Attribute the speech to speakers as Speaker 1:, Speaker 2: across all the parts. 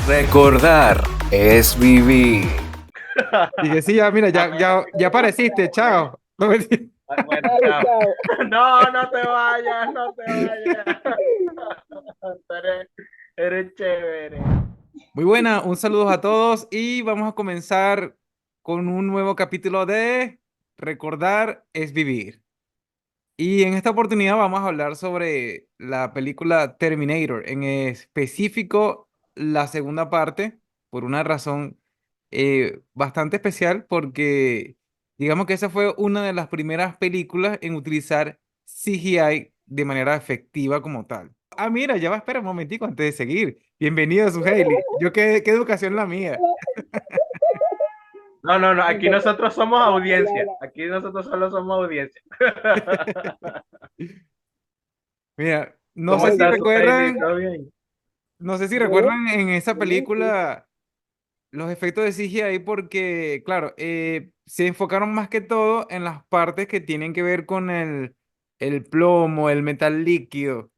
Speaker 1: Recordar es vivir.
Speaker 2: Y que sí, ya, mira, ya apareciste, chao. No, mentira.
Speaker 3: Bueno,
Speaker 4: Dale,
Speaker 3: chao.
Speaker 4: chao.
Speaker 3: No, no te vayas, no te vayas. Eres, eres chévere.
Speaker 2: Muy buena, un saludo a todos y vamos a comenzar con un nuevo capítulo de Recordar es vivir. Y en esta oportunidad vamos a hablar sobre la película Terminator, en específico la segunda parte, por una razón bastante especial, porque digamos que esa fue una de las primeras películas en utilizar CGI de manera efectiva como tal. Ah, mira, ya va, espera un momentico antes de seguir. Bienvenido, Suheili. Yo qué educación la mía.
Speaker 3: No, no, no,
Speaker 4: Me
Speaker 3: aquí
Speaker 4: tocó.
Speaker 3: nosotros somos
Speaker 4: Hola, hola,
Speaker 3: audiencia.
Speaker 4: hola.
Speaker 3: Aquí nosotros solo somos audiencia.
Speaker 2: Mira, no
Speaker 3: ¿Cómo
Speaker 2: sé si
Speaker 4: Dale,
Speaker 3: estás, Suheili?
Speaker 2: recuerdan,
Speaker 3: ¿Todo bien?
Speaker 2: no sé si
Speaker 4: yo,
Speaker 2: recuerdan en esa
Speaker 4: bien, sí.
Speaker 2: película los efectos de CGI porque, claro, se enfocaron más que todo en las partes que tienen que ver con el plomo, el metal líquido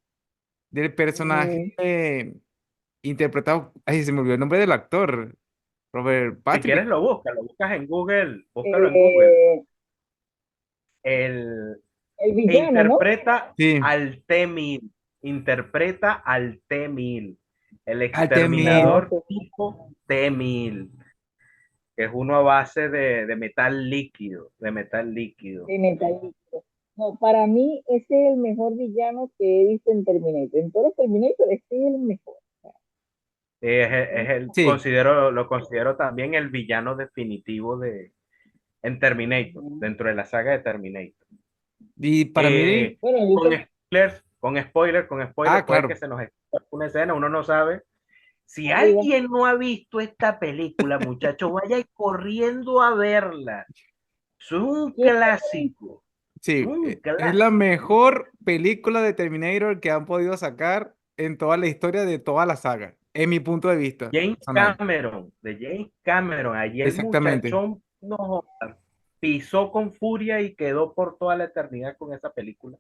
Speaker 2: del personaje
Speaker 4: Ujú.
Speaker 2: interpretado, ay, se me olvidó el nombre del actor, Robert
Speaker 3: Si quieres
Speaker 2: Patrick.
Speaker 3: lo buscas en Google, búscalo en Google.
Speaker 4: Eh,
Speaker 3: El,
Speaker 4: el
Speaker 3: e
Speaker 4: villano, ¿no?
Speaker 3: interpreta
Speaker 2: Sí,
Speaker 3: al T-1000. Interpreta al T-1000. El
Speaker 2: al Temil.
Speaker 4: Ah,
Speaker 3: exterminador
Speaker 4: sí,
Speaker 3: tipo T-1000, que es uno a base de metal líquido, de metal líquido.
Speaker 4: de Metal Gear. No, para mí ese es el mejor villano que he visto en Terminator. En todos los Terminator, este es el mejor.
Speaker 3: Es el,
Speaker 2: Sí,
Speaker 3: lo considero también el villano definitivo en Terminator,
Speaker 4: Ujú.
Speaker 3: dentro de la saga de Terminator.
Speaker 2: y para mí,
Speaker 4: Bueno,
Speaker 3: Con spoilers, con spoilers, puede que
Speaker 2: claro,
Speaker 3: se nos escape una escena, uno no sabe. Si
Speaker 4: arriba.
Speaker 3: alguien no ha visto esta película, muchachos, vaya corriendo a verla. Es un
Speaker 4: ¿Quién?
Speaker 3: clásico,
Speaker 2: sí,
Speaker 3: un
Speaker 2: es la
Speaker 3: clásico.
Speaker 2: mejor película de Terminator que han podido sacar en toda la historia de toda la saga, en mi punto de vista
Speaker 3: James
Speaker 2: personal.
Speaker 3: Cameron, de James Cameron, allí el
Speaker 2: Exactamente.
Speaker 3: muchachón no, pisó con furia y quedó por toda la eternidad con esa película,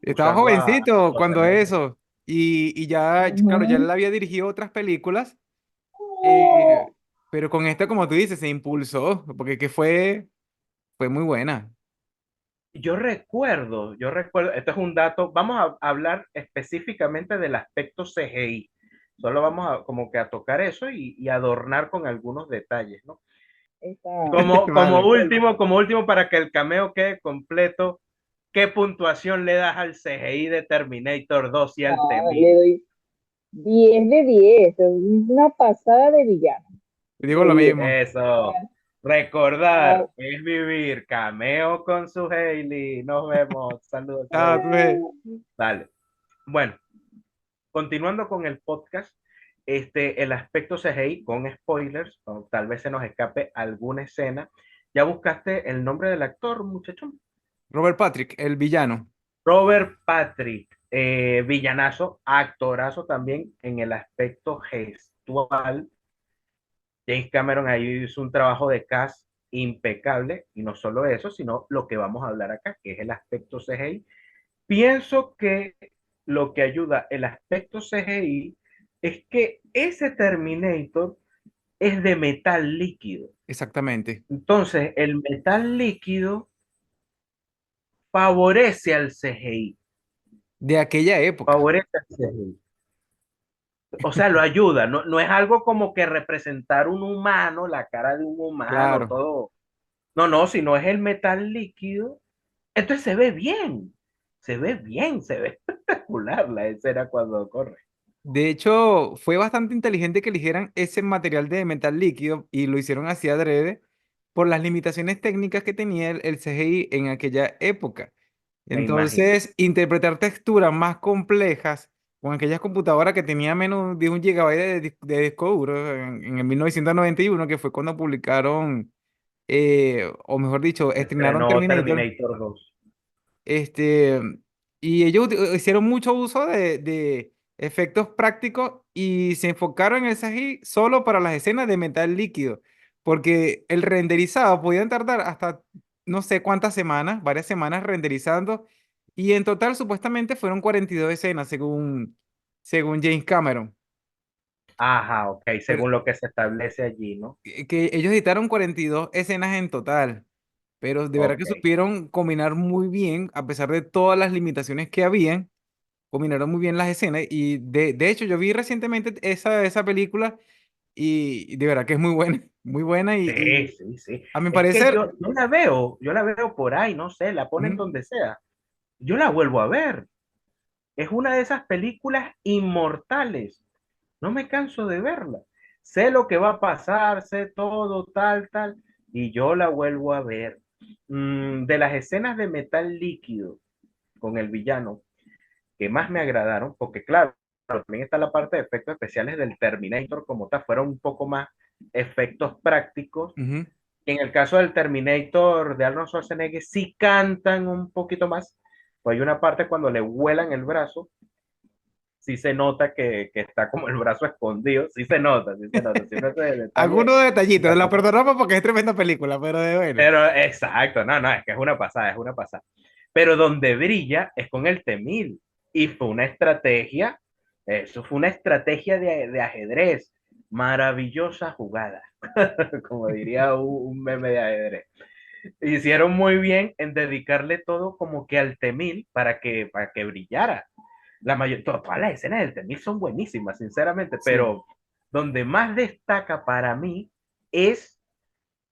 Speaker 2: Estaba
Speaker 3: usando a
Speaker 2: jovencito cuando
Speaker 3: Schwarzenegger.
Speaker 2: eso. Y ya, claro, ya
Speaker 4: Ujú.
Speaker 2: él había dirigido otras películas, eh, pero con esta, como tú dices, se impulsó, porque fue muy buena.
Speaker 3: Yo recuerdo, esto es un dato, vamos a hablar específicamente del aspecto CGI. Solo vamos a como que a tocar eso y adornar con algunos detalles, ¿no?
Speaker 4: Esa,
Speaker 2: Vale.
Speaker 3: Como último, para que el cameo quede completo, ¿qué puntuación le das al CGI de Terminator 2 y al
Speaker 4: ah, le
Speaker 3: T-1000?
Speaker 4: doy 10 de 10. Es una pasada de villano.
Speaker 2: Digo
Speaker 4: De
Speaker 2: lo
Speaker 4: 10.
Speaker 2: mismo.
Speaker 3: Eso.
Speaker 4: Ah,
Speaker 3: Recordar es vivir. Cameo con su Hailey. Nos vemos. Saludos, su
Speaker 2: Ah,
Speaker 3: Hailey. Dale. Bueno, continuando con el podcast, el aspecto CGI con spoilers, o tal vez se nos escape alguna escena. ¿Ya buscaste el nombre del actor, muchachón?
Speaker 2: Robert Patrick, el villano.
Speaker 3: Robert Patrick, villanazo, actorazo también en el aspecto gestual. James Cameron ahí hizo un trabajo de cast impecable, y no solo eso, sino lo que vamos a hablar acá, que es el aspecto CGI. Pienso que lo que ayuda el aspecto CGI es que ese Terminator es de metal líquido.
Speaker 2: Exactamente.
Speaker 3: Entonces, el metal líquido favorece al CGI,
Speaker 2: De aquella época.
Speaker 3: favorece al CGI. O sea, lo ayuda, no, no es algo como que representar un humano, la cara de un humano,
Speaker 2: Claro.
Speaker 3: todo. No, no, sino es el metal líquido. Entonces se ve bien, se ve espectacular la escena cuando corre.
Speaker 2: De hecho, fue bastante inteligente que eligieran ese material de metal líquido y lo hicieron así adrede por las limitaciones técnicas que tenía el CGI en aquella época.
Speaker 3: Me imagino.
Speaker 2: Entonces, interpretar texturas más complejas con aquellas computadoras que tenían menos de 1 GB de disco duro en el 1991, que fue cuando publicaron, o mejor dicho,
Speaker 3: Se
Speaker 2: estrenaron
Speaker 3: estrenó
Speaker 2: Terminator.
Speaker 3: Terminator 2.
Speaker 2: Este, y ellos hicieron mucho uso de efectos prácticos y se enfocaron en el CGI solo para las escenas de metal líquido, porque el renderizado podían tardar hasta no sé cuántas semanas, varias semanas renderizando, y en total supuestamente fueron 42 escenas según James Cameron.
Speaker 3: Ajá, ok,
Speaker 2: Pero,
Speaker 3: según lo que se establece allí, ¿no?
Speaker 2: que ellos editaron 42 escenas en total, pero de verdad
Speaker 3: Ok,
Speaker 2: que supieron combinar muy bien, a pesar de todas las limitaciones que habían, combinaron muy bien las escenas. Y de hecho, yo vi recientemente esa película y de verdad que es muy buena
Speaker 3: sí,
Speaker 2: y
Speaker 3: sí, sí.
Speaker 2: a mi
Speaker 3: Es que
Speaker 2: parecer,
Speaker 3: yo la veo por ahí, no sé, la ponen
Speaker 2: ujú,
Speaker 3: donde sea. Yo la vuelvo a ver. Es una de esas películas inmortales. No me canso de verla. Sé lo que va a pasar, sé todo, tal, tal, y yo la vuelvo a ver. De las escenas de metal líquido con el villano que más me agradaron, porque claro, también está la parte de efectos especiales del Terminator como tal, fueron un poco más efectos prácticos.
Speaker 2: ujú.
Speaker 3: Y en el caso del Terminator de Arnold Schwarzenegger, sí cantan un poquito más. Pues hay una parte cuando le vuelan el brazo, sí se nota que está como el brazo escondido, sí se nota, sí se nota. Si uno hace el detalle,
Speaker 2: Algunos detallitos,
Speaker 3: la
Speaker 2: la
Speaker 3: cosa.
Speaker 2: perdonamos porque es tremenda película, pero de bueno.
Speaker 3: Pero exacto, no, no, es que es una pasada, es una pasada. Pero donde brilla es con el T-1000. Y fue una estrategia, eso fue una estrategia de ajedrez. Maravillosa jugada, como diría un meme de ajedrez. Hicieron muy bien en dedicarle todo como que al T-1000 para que brillara. Todas las escenas del T-1000 son buenísimas, sinceramente,
Speaker 2: Sí.
Speaker 3: pero donde más destaca para mí es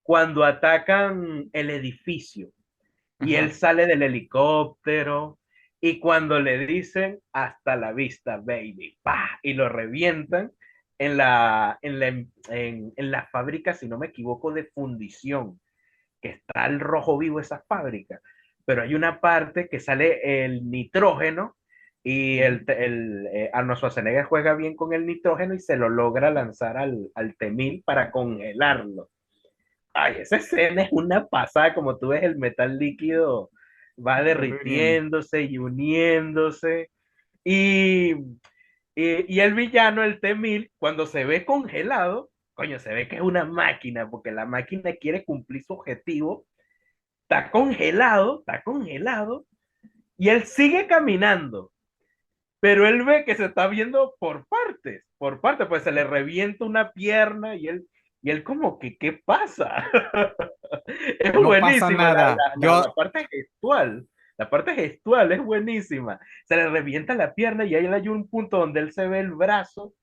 Speaker 3: cuando atacan el edificio y él
Speaker 2: Ajá.
Speaker 3: sale del helicóptero y cuando le dicen hasta la vista, baby, ¡pah! Y lo revientan en la fábrica, si no me equivoco, de fundición, que está al rojo vivo esa fábrica, pero hay una parte que sale el nitrógeno y Arnold Schwarzenegger juega bien con el nitrógeno y se lo logra lanzar al T-1000 para congelarlo. Ay, esa escena es una pasada, como tú ves el metal líquido va
Speaker 2: Reuniendo.
Speaker 3: derritiéndose y uniéndose. Y, y el villano, el T-1000, cuando se ve congelado, coño, se ve que es una máquina, porque la máquina quiere cumplir su objetivo, está congelado, y él sigue caminando, pero él ve que se está viendo por partes, pues se le revienta una pierna y él como que, ¿qué pasa? Es
Speaker 2: No pasa
Speaker 3: buenísima
Speaker 2: nada.
Speaker 3: la parte gestual. La parte gestual es buenísima. Se le revienta la pierna y ahí hay un punto donde él se ve el brazo.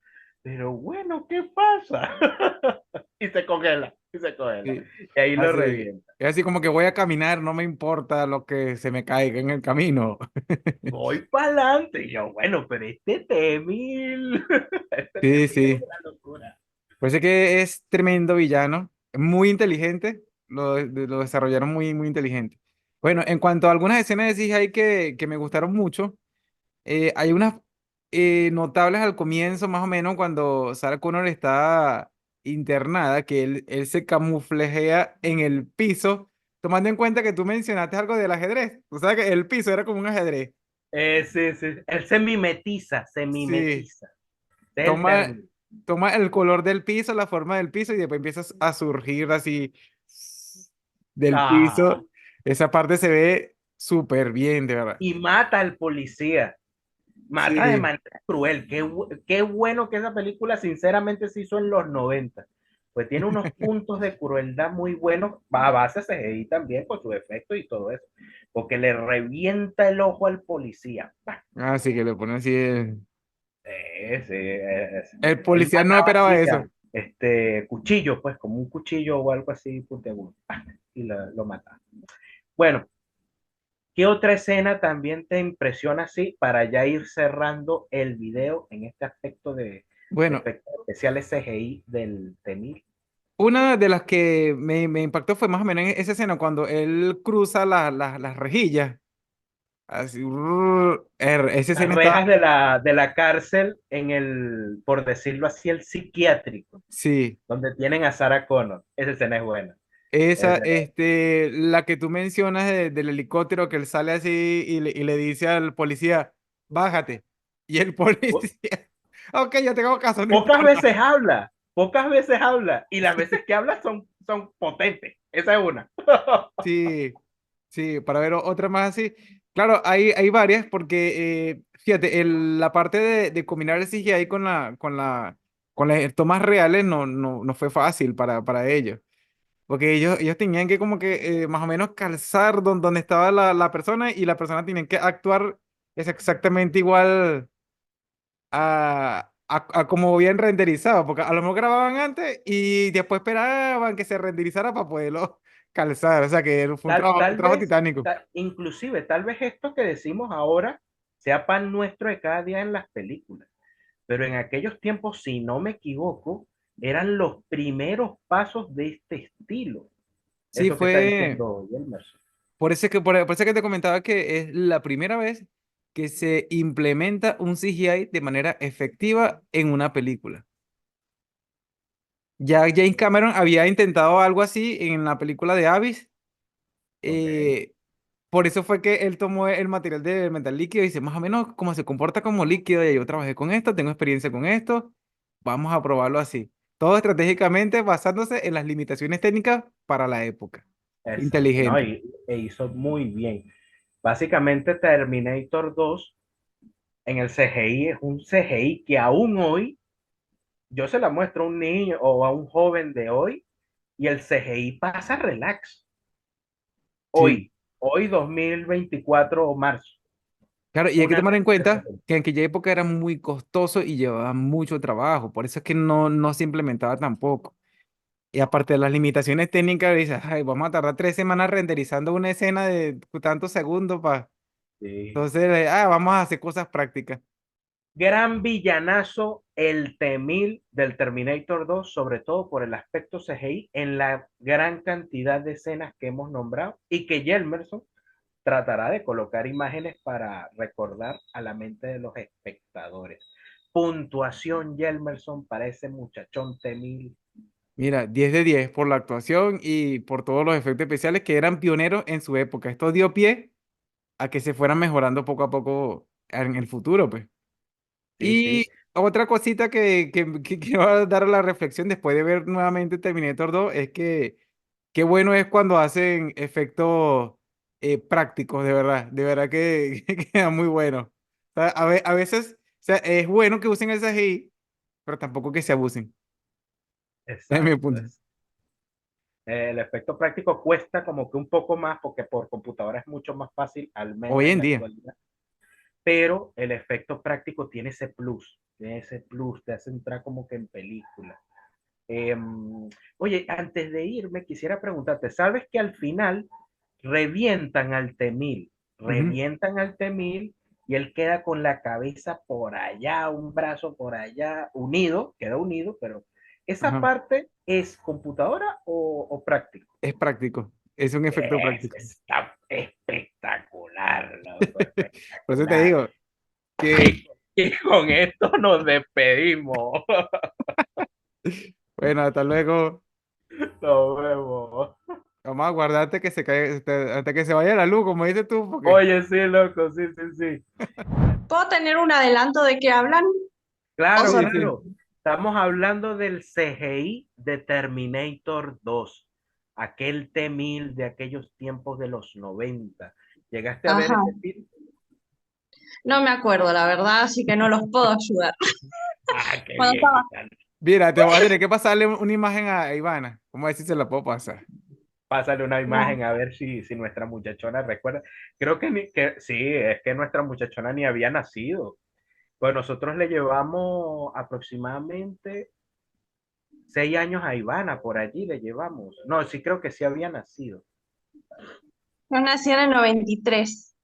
Speaker 3: Pero bueno, ¿qué pasa? Y se congela, y se congela.
Speaker 2: Sí,
Speaker 3: Y ahí lo
Speaker 2: así,
Speaker 3: revienta.
Speaker 2: es así como que voy a caminar, no me importa lo que se me caiga en el camino.
Speaker 3: Voy para adelante. Y yo, bueno, pero este T-1000, este
Speaker 2: Sí,
Speaker 3: T-1000es
Speaker 2: sí.
Speaker 3: una locura.
Speaker 2: Parece que es tremendo villano, muy inteligente, lo desarrollaron muy inteligente. Bueno, en cuanto a algunas escenas de CGI que me gustaron mucho, hay unas notables al comienzo, más o menos, cuando Sarah Connor está internada, que él se camuflajea en el piso, tomando en cuenta que tú mencionaste algo del ajedrez. Tú sabes que el piso era como un ajedrez.
Speaker 3: Sí, sí. Él se mimetiza, se
Speaker 2: Sí,
Speaker 3: mimetiza. Ese es el
Speaker 2: toma,
Speaker 3: término.
Speaker 2: toma el color del piso, la forma del piso, y después empiezas a surgir así del
Speaker 3: Ah,
Speaker 2: piso. Esa parte se ve súper bien, de verdad.
Speaker 3: y mata al policía. Mata de
Speaker 2: Sí,
Speaker 3: manera cruel. Qué bueno que esa película sinceramente se hizo en los 90. Pues tiene unos puntos de crueldad muy buenos, va a base de CGI también por su efecto y todo eso. Porque le revienta el ojo al policía. ¡Pah!
Speaker 2: así que le ponen así.
Speaker 3: Sí,
Speaker 2: El
Speaker 3: él
Speaker 2: policía no
Speaker 3: mataba
Speaker 2: esperaba
Speaker 3: así,
Speaker 2: eso.
Speaker 3: cuchillo, pues como un cuchillo o algo así puntiagudo. ¡Pah! Y lo mata. Bueno, ¿qué otra escena también te impresiona así para ya ir cerrando el video en este aspecto de
Speaker 2: Bueno,
Speaker 3: efectos especiales CGI del T-1000?
Speaker 2: una de las que me impactó fue más o menos en esa escena cuando él cruza las rejillas. Así, esa
Speaker 3: Las
Speaker 2: escena
Speaker 3: rejas
Speaker 2: está,
Speaker 3: de la cárcel en el, por decirlo así, el psiquiátrico,
Speaker 2: sí,
Speaker 3: donde tienen a Sarah Connor. Esa escena es buena.
Speaker 2: esa,
Speaker 3: Esa-
Speaker 2: la que tú mencionas del helicóptero que él sale así y le dice al policía, bájate. Y el
Speaker 3: po-
Speaker 2: policía, ok, yo tengo caso, no importa.
Speaker 3: pocas veces habla, y las veces que habla son potentes. Esa es una.
Speaker 2: Sí, sí, para ver otra más así. Claro, hay varias porque, fíjate, la parte de combinar el CGI con la con las tomas reales no fue fácil para ellos. Porque ellos tenían que como que más o menos calzar donde estaba la persona y la persona tenía que actuar es exactamente igual a como bien renderizado, porque a lo mejor grababan antes y después esperaban que se renderizara para poderlo calzar. O sea que fue
Speaker 3: Tal,
Speaker 2: un
Speaker 3: tal
Speaker 2: trabajo
Speaker 3: vez,
Speaker 2: titánico.
Speaker 3: inclusive, tal vez esto que decimos ahora sea pan nuestro de cada día en las películas, pero en aquellos tiempos, si no me equivoco, eran los primeros pasos de este estilo.
Speaker 2: Sí,
Speaker 3: Eso que está
Speaker 2: fue
Speaker 3: diciendo Yelmerson.
Speaker 2: por eso que te comentaba que es la primera vez que se implementa un CGI de manera efectiva en una película. Ya James Cameron había intentado algo así en la película de Abyss.
Speaker 3: Ok,
Speaker 2: eh, por eso fue que él tomó el material de metal líquido y dice, más o menos cómo se comporta como líquido. Y yo trabajé con esto, tengo experiencia con esto, vamos a probarlo así. Todo estratégicamente basándose en las limitaciones técnicas para la época.
Speaker 3: exacto, ¿no?
Speaker 2: Inteligente.
Speaker 3: E hizo muy bien. Básicamente Terminator 2 en el CGI es un CGI que aún hoy yo se la muestro a un niño o a un joven de hoy y el CGI pasa relax.
Speaker 2: Sí.
Speaker 3: Hoy 2024 o marzo.
Speaker 2: Claro, y hay que
Speaker 3: Una
Speaker 2: tomar en
Speaker 3: bestia ese
Speaker 2: cuenta
Speaker 3: CGI.
Speaker 2: que en aquella época era muy costoso y llevaba mucho trabajo. Por eso es que no se implementaba tampoco. Y aparte de las limitaciones técnicas, dices, ay, vamos a tardar 3 semanas renderizando una escena de tantos segundos para.
Speaker 3: Sí.
Speaker 2: Entonces, vamos a hacer cosas prácticas.
Speaker 3: Gran villanazo el T-1000 del Terminator 2, sobre todo por el aspecto CGI en la gran cantidad de escenas que hemos nombrado y que Jelmerson tratará de colocar imágenes para recordar a la mente de los espectadores. Puntuación Jelmerson para ese muchachón T-1000.
Speaker 2: Mira, 10 de 10 por la actuación y por todos los efectos especiales que eran pioneros en su época. Esto dio pie a que se fueran mejorando poco a poco en el futuro, pues.
Speaker 3: Sí,
Speaker 2: Y
Speaker 3: sí,
Speaker 2: otra cosita que quiero dar a la reflexión después de ver nuevamente Terminator 2 es que qué bueno es cuando hacen efectos prácticos, de verdad que, que queda muy bueno. O sea, a veces, o sea, es bueno que usen el CGI, pero tampoco que se abusen. Es mi
Speaker 3: exacto.
Speaker 2: punto.
Speaker 3: El efecto práctico cuesta como que un poco más porque por computadora es mucho más fácil, al menos
Speaker 2: Hoy
Speaker 3: en
Speaker 2: en
Speaker 3: la
Speaker 2: día.
Speaker 3: actualidad. Pero el efecto práctico tiene ese plus, te hace entrar como que en película. Eh, Oye, antes de irme, quisiera preguntarte, ¿sabes que al final revientan al Temil?
Speaker 2: Ujú,
Speaker 3: Revientan al Temil y él queda con la cabeza por allá, un brazo por allá, unido, queda unido, pero ¿esa
Speaker 2: ajá.
Speaker 3: parte es computadora o práctico?
Speaker 2: Es práctico. Es un efecto práctico.
Speaker 3: Está espectacular, loco,
Speaker 2: Por eso te
Speaker 3: espectacular.
Speaker 2: digo que,
Speaker 3: Y con esto nos despedimos.
Speaker 2: bueno, hasta luego.
Speaker 3: Nos vemos.
Speaker 2: Vamos a guardarte que se caiga, hasta que se vaya la luz, como dices tú, porque.
Speaker 3: Oye, sí, loco, sí, sí, sí.
Speaker 5: ¿Puedo tener un adelanto de qué hablan? ¿O
Speaker 3: Claro,
Speaker 2: Sí,
Speaker 5: son...
Speaker 2: sí.
Speaker 3: claro. Estamos hablando del CGI de Terminator 2, aquel T-1000 de aquellos tiempos de los 90. ¿Llegaste a ver
Speaker 5: Ajá,
Speaker 3: ese film?
Speaker 5: no me acuerdo, la verdad, así que no los puedo ayudar.
Speaker 3: Ah, qué
Speaker 5: Cuando
Speaker 3: bien,
Speaker 5: estaba...
Speaker 3: Iván.
Speaker 2: Mira, te voy a tener que pasarle una imagen a Ivana. ¿Cómo decir se la puedo pasar?
Speaker 3: Pásale una
Speaker 5: No,
Speaker 3: imagen a ver si nuestra muchachona recuerda. Creo que sí, es que nuestra muchachona ni había nacido. Pues nosotros le llevamos aproximadamente 6 años a Ivana, por allí le llevamos. No, sí creo que sí había nacido.
Speaker 5: yo nací en el 93.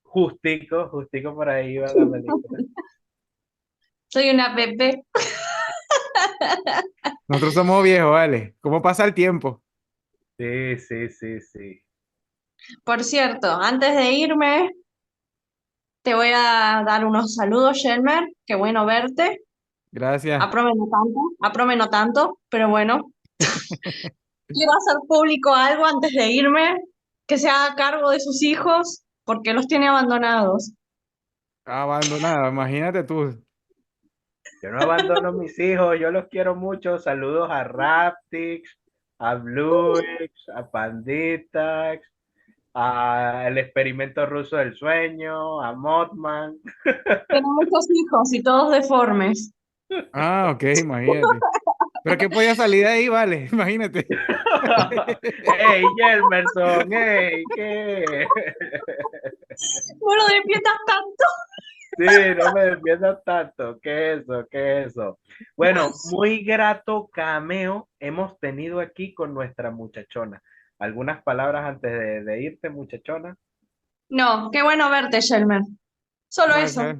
Speaker 3: Justico, justico por ahí va la película.
Speaker 5: Soy una bebé.
Speaker 2: Nosotros somos viejos, ¿vale? ¿Cómo pasa el tiempo?
Speaker 3: Sí, sí, sí, sí.
Speaker 5: Por cierto, antes de irme, te voy a dar unos saludos, Shelmer. Qué bueno verte.
Speaker 2: Gracias.
Speaker 5: A Prome no tanto, pero bueno. Quiero hacer público algo antes de irme, que se haga cargo de sus hijos, porque los tiene abandonados.
Speaker 2: Abandonada, imagínate tú.
Speaker 3: Yo no abandono a mis hijos, yo los quiero mucho. Saludos a Raptix, a Bluix, a Panditax, al experimento ruso del sueño, a Mothman.
Speaker 5: Tiene muchos hijos y todos deformes.
Speaker 2: Ah, ok, imagínate. Pero que podía salir de ahí, vale, imagínate.
Speaker 3: ¡Ey, Jelmerson! ¡Ey! ¿Qué?
Speaker 5: Bueno, despiertas tanto.
Speaker 3: Sí, no me defiendas tanto. ¿Qué es eso? ¿Qué es eso? Bueno, muy grato cameo hemos tenido aquí con nuestra muchachona. ¿Algunas palabras antes de irte, muchachona?
Speaker 5: No, qué bueno verte, Shelmer. Solo
Speaker 2: Bueno,
Speaker 5: eso.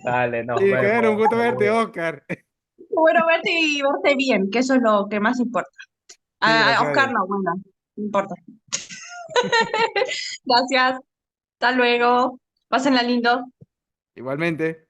Speaker 3: Dale, nos
Speaker 2: y que era un
Speaker 3: vemos.
Speaker 2: gusto verte,
Speaker 3: Saludos.
Speaker 2: Oscar.
Speaker 5: Qué bueno verte y verte bien, que eso es lo que más importa.
Speaker 2: Sí, gracias a
Speaker 5: Oscar
Speaker 2: Dios.
Speaker 5: no, bueno, no importa. Gracias. Hasta luego. Pásenla lindo.
Speaker 2: Igualmente.